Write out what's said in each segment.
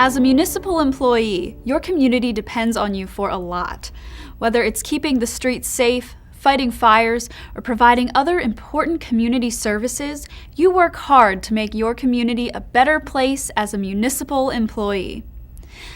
As a municipal employee, your community depends on you for a lot. Whether it's keeping the streets safe, fighting fires, or providing other important community services, you work hard to make your community a better place as a municipal employee.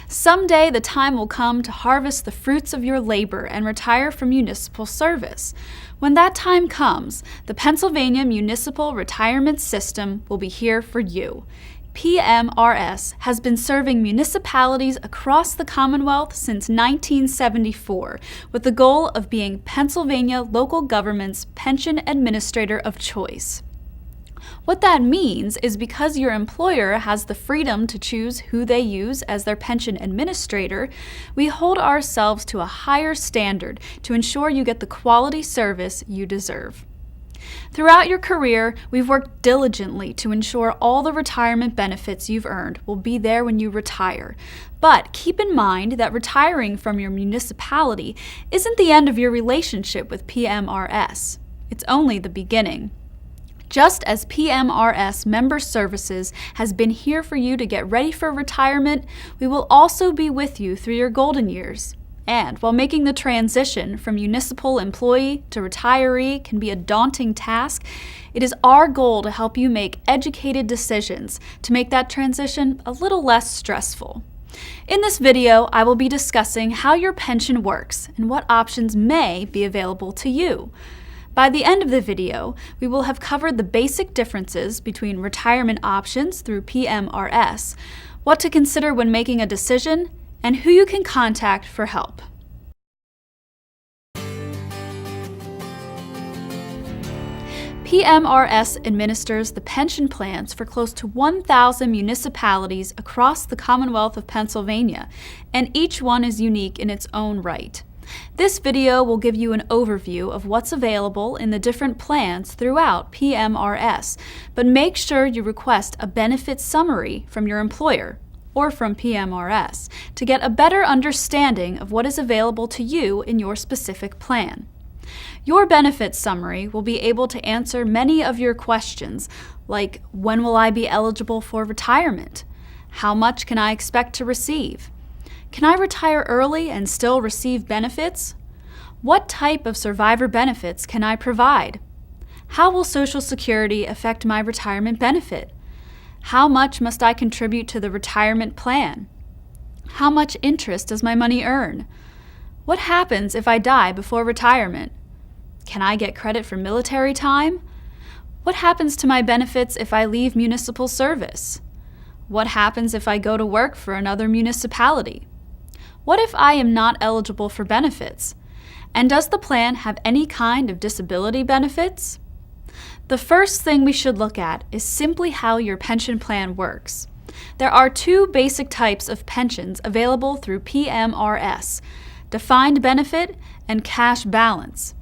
Someday the time will come to harvest the fruits of your labor and retire from municipal service. When that time comes, the Pennsylvania Municipal Retirement System will be here for you. PMRS has been serving municipalities across the Commonwealth since 1974 with the goal of being Pennsylvania local government's pension administrator of choice. What that means is because your employer has the freedom to choose who they use as their pension administrator, we hold ourselves to a higher standard to ensure you get the quality service you deserve. Throughout your career, we've worked diligently to ensure all the retirement benefits you've earned will be there when you retire. But keep in mind that retiring from your municipality isn't the end of your relationship with PMRS. It's only the beginning. Just as PMRS Member Services has been here for you to get ready for retirement, we will also be with you through your golden years. And while making the transition from municipal employee to retiree can be a daunting task, it is our goal to help you make educated decisions to make that transition a little less stressful. In this video, I will be discussing how your pension works and what options may be available to you. By the end of the video, we will have covered the basic differences between retirement options through PMRS, what to consider when making a decision, and who you can contact for help. PMRS administers the pension plans for close to 1,000 municipalities across the Commonwealth of Pennsylvania, and each one is unique in its own right. This video will give you an overview of what's available in the different plans throughout PMRS, but make sure you request a benefit summary from your employer or from PMRS to get a better understanding of what is available to you in your specific plan. Your benefit summary will be able to answer many of your questions, like when will I be eligible for retirement? How much can I expect to receive? Can I retire early and still receive benefits? What type of survivor benefits can I provide? How will Social Security affect my retirement benefit? How much must I contribute to the retirement plan? How much interest does my money earn? What happens if I die before retirement? Can I get credit for military time? What happens to my benefits if I leave municipal service? What happens if I go to work for another municipality? What if I am not eligible for benefits? And does the plan have any kind of disability benefits? The first thing we should look at is simply how your pension plan works. There are two basic types of pensions available through PMRS: defined benefit and cash balance.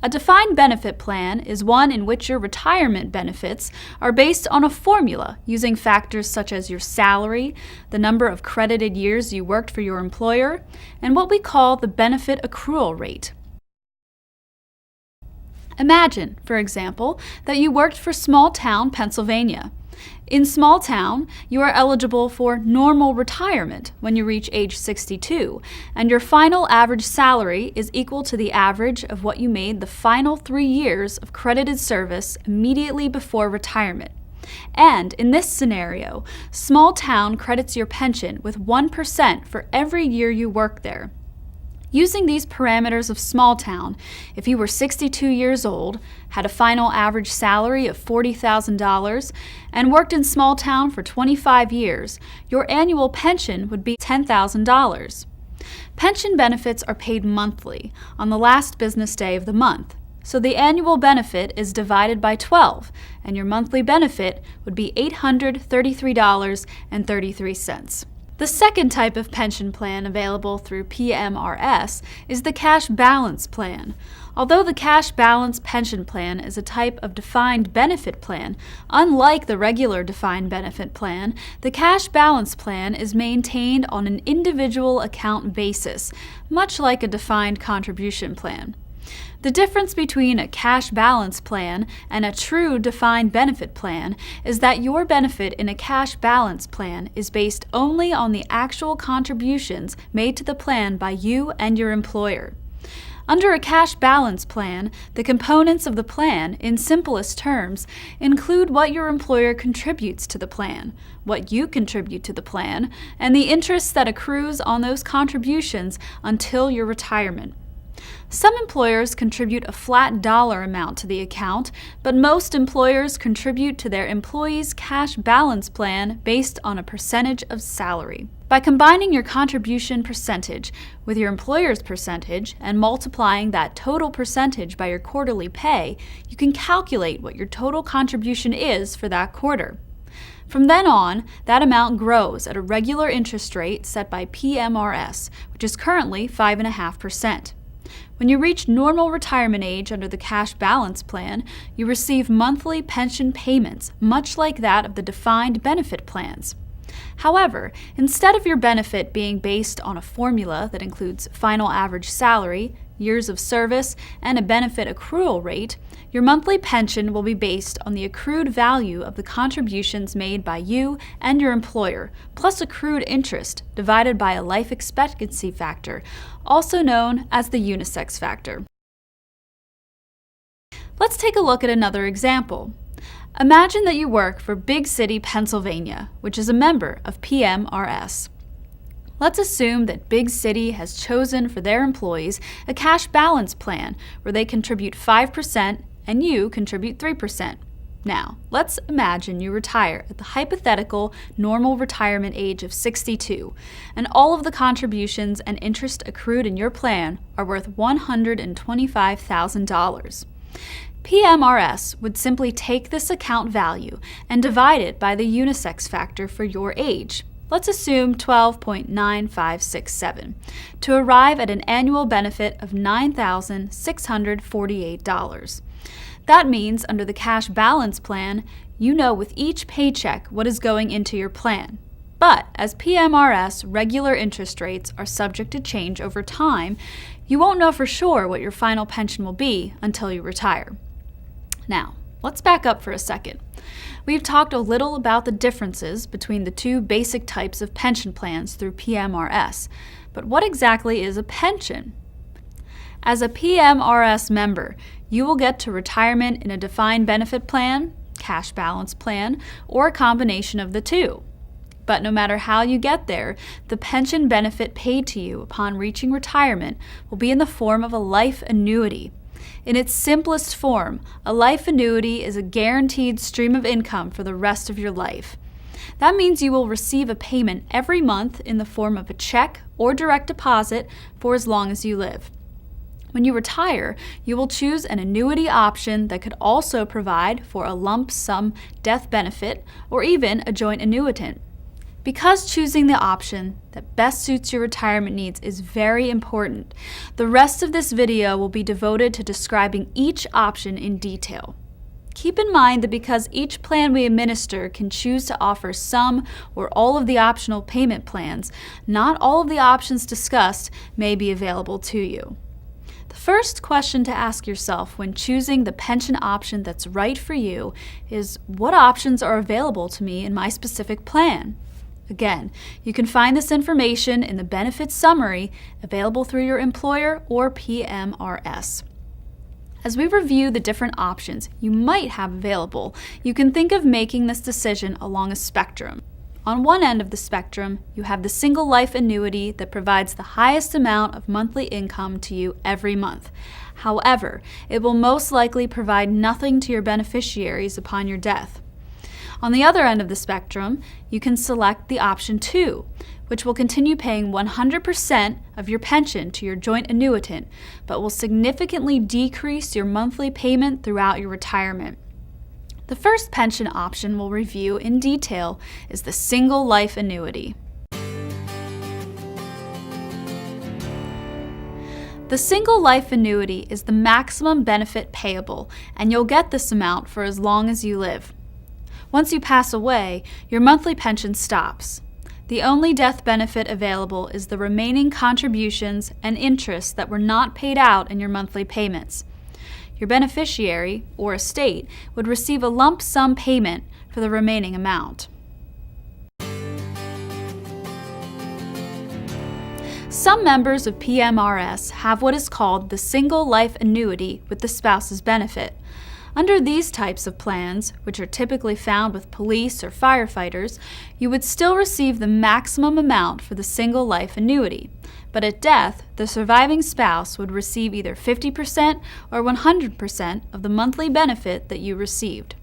A defined benefit plan is one in which your retirement benefits are based on a formula using factors such as your salary, the number of credited years you worked for your employer, and what we call the benefit accrual rate. Imagine, for example, that you worked for small town Pennsylvania. In small town, you are eligible for normal retirement when you reach age 62, and your final average salary is equal to the average of what you made the final 3 years of credited service immediately before retirement. And in this scenario, small town credits your pension with 1% for every year you work there. Using these parameters of small town, if you were 62 years old, had a final average salary of $40,000, and worked in small town for 25 years, your annual pension would be $10,000. Pension benefits are paid monthly, on the last business day of the month, so the annual benefit is divided by 12, and your monthly benefit would be $833.33. The second type of pension plan available through PMRS is the cash balance plan. Although the cash balance pension plan is a type of defined benefit plan, unlike the regular defined benefit plan, the cash balance plan is maintained on an individual account basis, much like a defined contribution plan. The difference between a cash balance plan and a true defined benefit plan is that your benefit in a cash balance plan is based only on the actual contributions made to the plan by you and your employer. Under a cash balance plan, the components of the plan, in simplest terms, include what your employer contributes to the plan, what you contribute to the plan, and the interest that accrues on those contributions until your retirement. Some employers contribute a flat dollar amount to the account, but most employers contribute to their employees' cash balance plan based on a percentage of salary. By combining your contribution percentage with your employer's percentage and multiplying that total percentage by your quarterly pay, you can calculate what your total contribution is for that quarter. From then on, that amount grows at a regular interest rate set by PMRS, which is currently 5.5%. When you reach normal retirement age under the cash balance plan, you receive monthly pension payments, much like that of the defined benefit plans. However, instead of your benefit being based on a formula that includes final average salary, years of service, and a benefit accrual rate, your monthly pension will be based on the accrued value of the contributions made by you and your employer, plus accrued interest divided by a life expectancy factor, also known as the unisex factor. Let's take a look at another example. Imagine that you work for Big City, Pennsylvania, which is a member of PMRS. Let's assume that Big City has chosen for their employees a cash balance plan where they contribute 5% and you contribute 3%. Now, let's imagine you retire at the hypothetical normal retirement age of 62, and all of the contributions and interest accrued in your plan are worth $125,000. PMRS would simply take this account value and divide it by the unisex factor for your age. Let's assume 12.9567 to arrive at an annual benefit of $9,648. That means under the cash balance plan, you know with each paycheck what is going into your plan. But as PMRS regular interest rates are subject to change over time, you won't know for sure what your final pension will be until you retire. Now, let's back up for a second. We've talked a little about the differences between the two basic types of pension plans through PMRS, but what exactly is a pension? As a PMRS member, you will get to retirement in a defined benefit plan, cash balance plan, or a combination of the two. But no matter how you get there, the pension benefit paid to you upon reaching retirement will be in the form of a life annuity. In its simplest form, a life annuity is a guaranteed stream of income for the rest of your life. That means you will receive a payment every month in the form of a check or direct deposit for as long as you live. When you retire, you will choose an annuity option that could also provide for a lump sum death benefit or even a joint annuitant. Because choosing the option that best suits your retirement needs is very important, the rest of this video will be devoted to describing each option in detail. Keep in mind that because each plan we administer can choose to offer some or all of the optional payment plans, not all of the options discussed may be available to you. The first question to ask yourself when choosing the pension option that's right for you is, what options are available to me in my specific plan? Again, you can find this information in the benefits summary available through your employer or PMRS. As we review the different options you might have available, you can think of making this decision along a spectrum. On one end of the spectrum, you have the single life annuity that provides the highest amount of monthly income to you every month. However, it will most likely provide nothing to your beneficiaries upon your death. On the other end of the spectrum, you can select the option 2, which will continue paying 100% of your pension to your joint annuitant, but will significantly decrease your monthly payment throughout your retirement. The first pension option we'll review in detail is the single life annuity. The single life annuity is the maximum benefit payable, and you'll get this amount for as long as you live. Once you pass away, your monthly pension stops. The only death benefit available is the remaining contributions and interest that were not paid out in your monthly payments. Your beneficiary, or estate, would receive a lump sum payment for the remaining amount. Some members of PMRS have what is called the single life annuity with the spouse's benefit. Under these types of plans, which are typically found with police or firefighters, you would still receive the maximum amount for the single life annuity. But at death, the surviving spouse would receive either 50% or 100% of the monthly benefit that you received.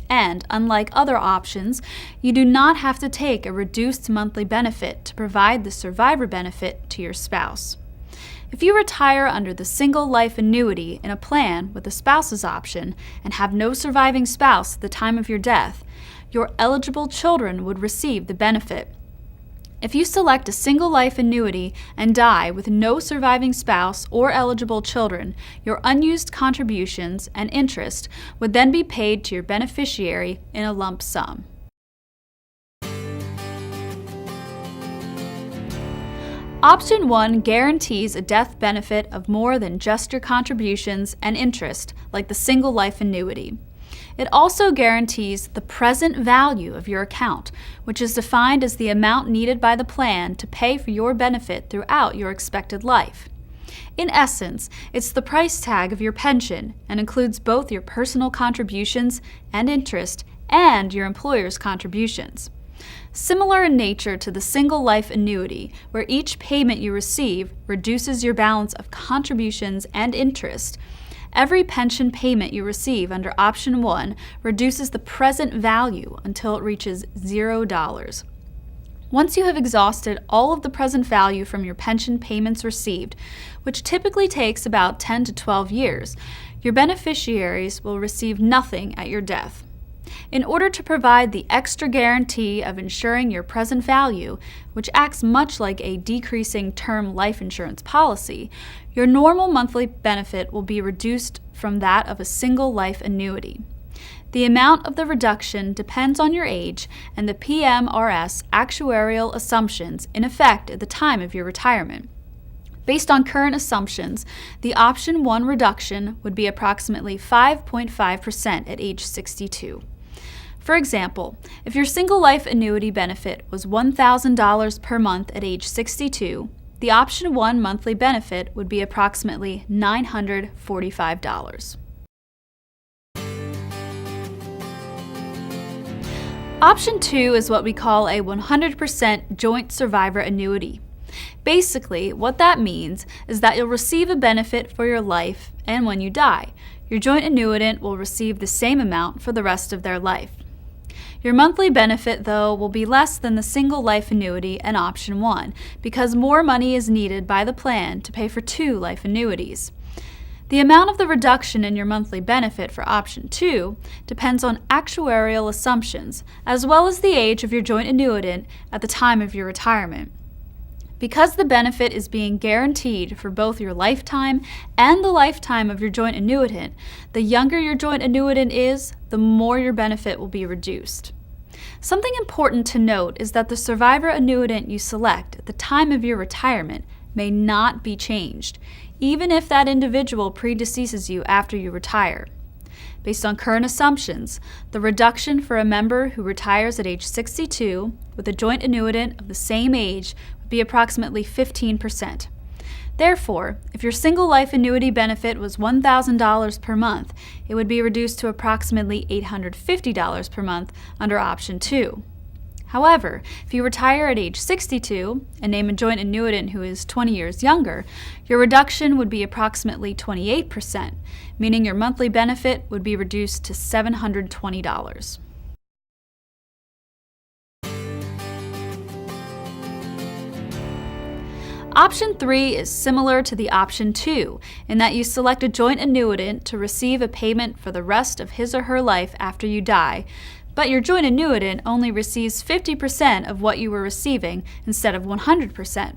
And, unlike other options, you do not have to take a reduced monthly benefit to provide the survivor benefit to your spouse. If you retire under the single life annuity in a plan with a spouse's option and have no surviving spouse at the time of your death, your eligible children would receive the benefit. If you select a single life annuity and die with no surviving spouse or eligible children, your unused contributions and interest would then be paid to your beneficiary in a lump sum. Option 1 guarantees a death benefit of more than just your contributions and interest, like the single life annuity. It also guarantees the present value of your account, which is defined as the amount needed by the plan to pay for your benefit throughout your expected life. In essence, it's the price tag of your pension and includes both your personal contributions and interest and your employer's contributions. Similar in nature to the single life annuity, where each payment you receive reduces your balance of contributions and interest, every pension payment you receive under Option 1 reduces the present value until it reaches $0. Once you have exhausted all of the present value from your pension payments received, which typically takes about 10 to 12 years, your beneficiaries will receive nothing at your death. In order to provide the extra guarantee of ensuring your present value, which acts much like a decreasing term life insurance policy, your normal monthly benefit will be reduced from that of a single life annuity. The amount of the reduction depends on your age and the PMRS actuarial assumptions in effect at the time of your retirement. Based on current assumptions, the Option 1 reduction would be approximately 5.5% at age 62. For example, if your single life annuity benefit was $1,000 per month at age 62, the Option 1 monthly benefit would be approximately $945. Option 2 is what we call a 100% joint survivor annuity. Basically, what that means is that you'll receive a benefit for your life, and when you die, your joint annuitant will receive the same amount for the rest of their life. Your monthly benefit, though, will be less than the single life annuity and Option 1 because more money is needed by the plan to pay for 2 life annuities. The amount of the reduction in your monthly benefit for Option 2 depends on actuarial assumptions, as well as the age of your joint annuitant at the time of your retirement. Because the benefit is being guaranteed for both your lifetime and the lifetime of your joint annuitant, the younger your joint annuitant is, the more your benefit will be reduced. Something important to note is that the survivor annuitant you select at the time of your retirement may not be changed, even if that individual predeceases you after you retire. Based on current assumptions, the reduction for a member who retires at age 62 with a joint annuitant of the same age would be approximately 15%. Therefore, if your single life annuity benefit was $1,000 per month, it would be reduced to approximately $850 per month under Option 2. However, if you retire at age 62 and name a joint annuitant who is 20 years younger, your reduction would be approximately 28%, meaning your monthly benefit would be reduced to $720. Option 3 is similar to the Option 2 in that you select a joint annuitant to receive a payment for the rest of his or her life after you die, but your joint annuitant only receives 50% of what you were receiving instead of 100%.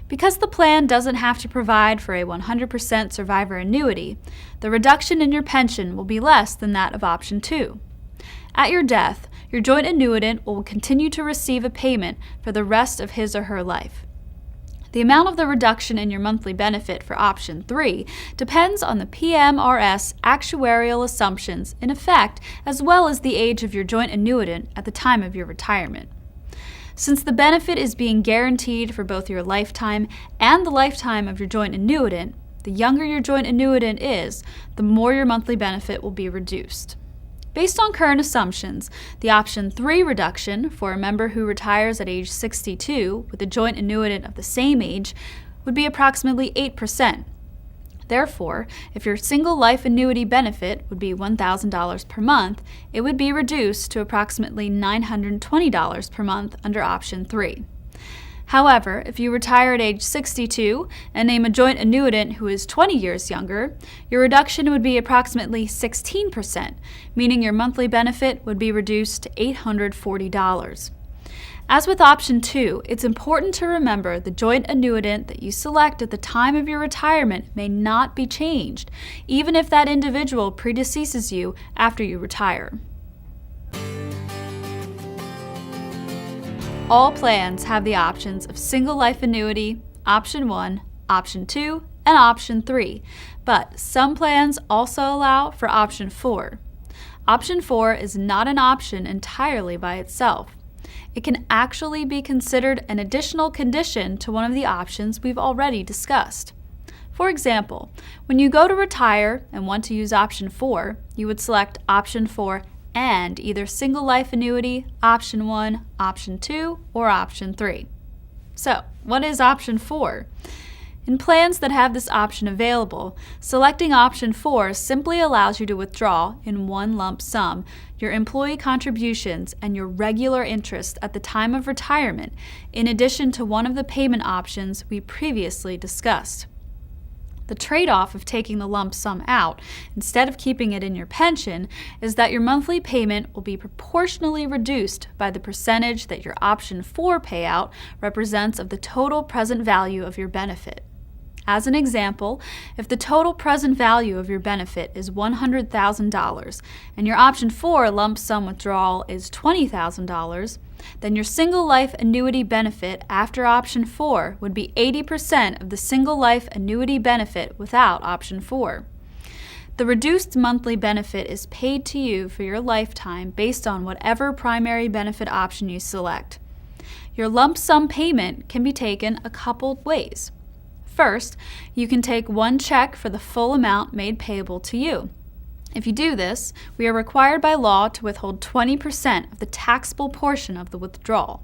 Because the plan doesn't have to provide for a 100% survivor annuity, the reduction in your pension will be less than that of Option 2. At your death, your joint annuitant will continue to receive a payment for the rest of his or her life. The amount of the reduction in your monthly benefit for option 3 depends on the PMRS actuarial assumptions in effect, as well as the age of your joint annuitant at the time of your retirement. Since the benefit is being guaranteed for both your lifetime and the lifetime of your joint annuitant, the younger your joint annuitant is, the more your monthly benefit will be reduced. Based on current assumptions, the option 3 reduction for a member who retires at age 62 with a joint annuitant of the same age would be approximately 8%. Therefore, if your single life annuity benefit would be $1,000 per month, it would be reduced to approximately $920 per month under option 3. However, if you retire at age 62 and name a joint annuitant who is 20 years younger, your reduction would be approximately 16%, meaning your monthly benefit would be reduced to $840. As with option 2, it's important to remember the joint annuitant that you select at the time of your retirement may not be changed, even if that individual predeceases you after you retire. All plans have the options of single life annuity, option 1, option 2, and option 3, but some plans also allow for option 4. Option 4 is not an option entirely by itself. It can actually be considered an additional condition to one of the options we've already discussed. For example, when you go to retire and want to use option 4, you would select option 4 and either single life annuity, option 1, option 2, or option 3. So, what is option 4? In plans that have this option available, selecting option 4 simply allows you to withdraw in one lump sum your employee contributions and your regular interest at the time of retirement, in addition to one of the payment options we previously discussed. The trade-off of taking the lump sum out instead of keeping it in your pension is that your monthly payment will be proportionally reduced by the percentage that your option 4 payout represents of the total present value of your benefit. As an example, if the total present value of your benefit is $100,000 and your option 4 lump sum withdrawal is $20,000, then your single life annuity benefit after option 4 would be 80% of the single life annuity benefit without option 4. The reduced monthly benefit is paid to you for your lifetime based on whatever primary benefit option you select. Your lump sum payment can be taken a couple ways. First, you can take one check for the full amount made payable to you. If you do this, we are required by law to withhold 20% of the taxable portion of the withdrawal.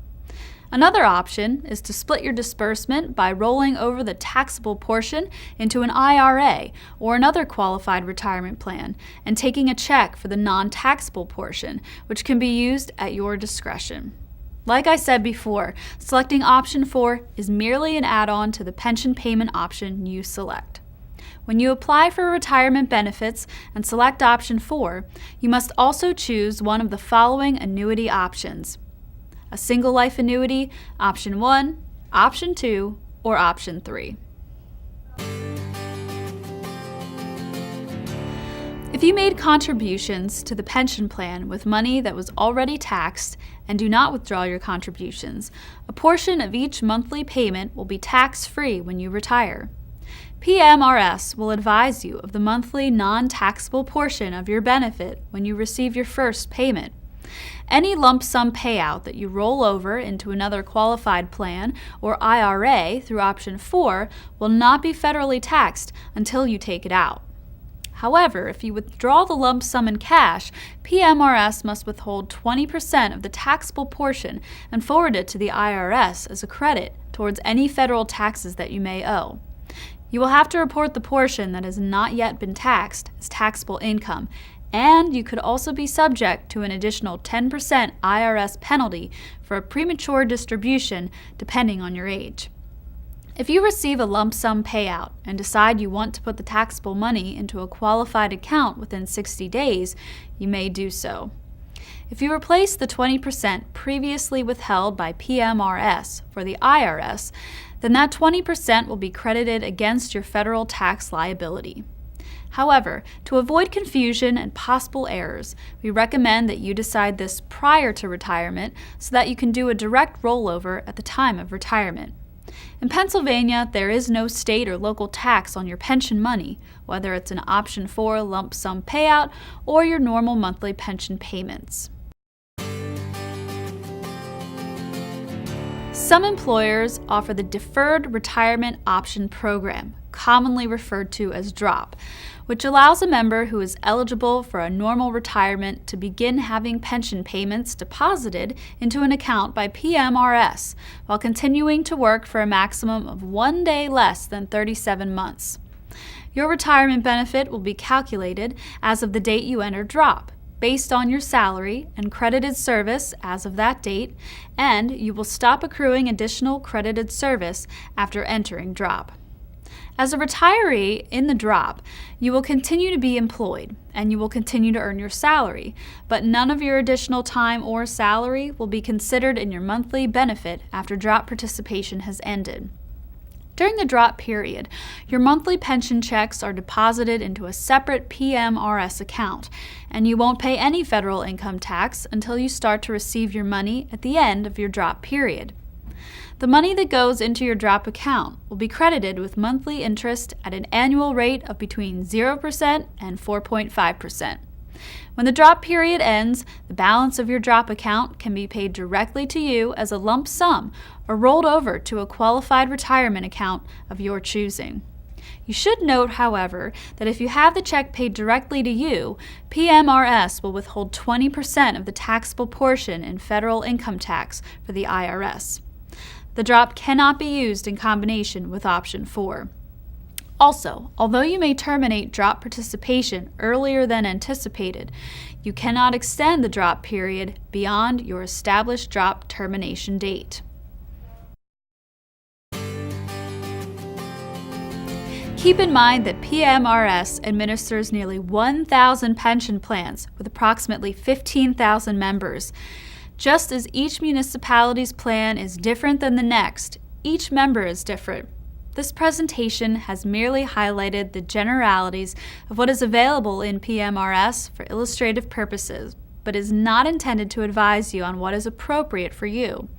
Another option is to split your disbursement by rolling over the taxable portion into an IRA or another qualified retirement plan and taking a check for the non-taxable portion, which can be used at your discretion. Like I said before, selecting option 4 is merely an add-on to the pension payment option you select. When you apply for retirement benefits and select option 4, you must also choose one of the following annuity options: a single life annuity, option 1, option 2, or option 3. If you made contributions to the pension plan with money that was already taxed and do not withdraw your contributions, a portion of each monthly payment will be tax-free when you retire. PMRS will advise you of the monthly non-taxable portion of your benefit when you receive your first payment. Any lump sum payout that you roll over into another qualified plan or IRA through option 4 will not be federally taxed until you take it out. However, if you withdraw the lump sum in cash, PMRS must withhold 20% of the taxable portion and forward it to the IRS as a credit towards any federal taxes that you may owe. You will have to report the portion that has not yet been taxed as taxable income, and you could also be subject to an additional 10% IRS penalty for a premature distribution depending on your age. If you receive a lump sum payout and decide you want to put the taxable money into a qualified account within 60 days, you may do so. If you replace the 20% previously withheld by PMRS for the IRS, then that 20% will be credited against your federal tax liability. However, to avoid confusion and possible errors, we recommend that you decide this prior to retirement so that you can do a direct rollover at the time of retirement. In Pennsylvania, there is no state or local tax on your pension money, whether it's an Option 4 lump sum payout or your normal monthly pension payments. Some employers offer the Deferred Retirement Option Program, commonly referred to as DROP, which allows a member who is eligible for a normal retirement to begin having pension payments deposited into an account by PMRS while continuing to work for a maximum of 1 day less than 37 months. Your retirement benefit will be calculated as of the date you enter DROP, based on your salary and credited service as of that date, and you will stop accruing additional credited service after entering DROP. As a retiree in the DROP, you will continue to be employed and you will continue to earn your salary, but none of your additional time or salary will be considered in your monthly benefit after DROP participation has ended. During the DROP period, your monthly pension checks are deposited into a separate PMRS account, and you won't pay any federal income tax until you start to receive your money at the end of your DROP period. The money that goes into your DROP account will be credited with monthly interest at an annual rate of between 0% and 4.5%. When the DROP period ends, the balance of your DROP account can be paid directly to you as a lump sum or rolled over to a qualified retirement account of your choosing. You should note, however, that if you have the check paid directly to you, PMRS will withhold 20% of the taxable portion in federal income tax for the IRS. The DROP cannot be used in combination with Option 4. Also, although you may terminate DROP participation earlier than anticipated, you cannot extend the DROP period beyond your established DROP termination date. Keep in mind that PMRS administers nearly 1,000 pension plans with approximately 15,000 members. Just as each municipality's plan is different than the next, each member is different. This presentation has merely highlighted the generalities of what is available in PMRS for illustrative purposes, but is not intended to advise you on what is appropriate for you.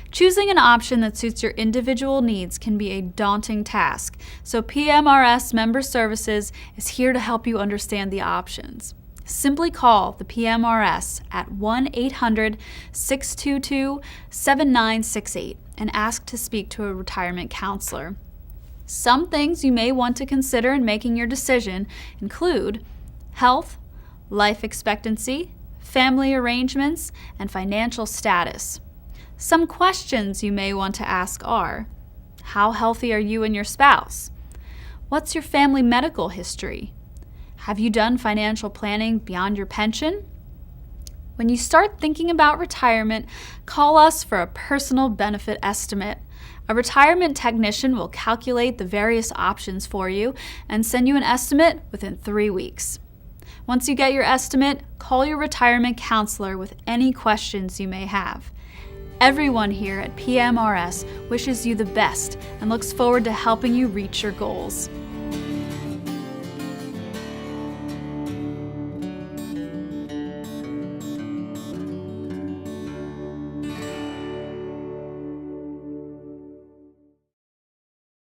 Choosing an option that suits your individual needs can be a daunting task, so PMRS Member Services is here to help you understand the options. Simply call the PMRS at 1-800-622-7968 and ask to speak to a retirement counselor. Some things you may want to consider in making your decision include health, life expectancy, family arrangements, and financial status. Some questions you may want to ask are: how healthy are you and your spouse? What's your family medical history? Have you done financial planning beyond your pension? When you start thinking about retirement, call us for a personal benefit estimate. A retirement technician will calculate the various options for you and send you an estimate within 3 weeks. Once you get your estimate, call your retirement counselor with any questions you may have. Everyone here at PMRS wishes you the best and looks forward to helping you reach your goals.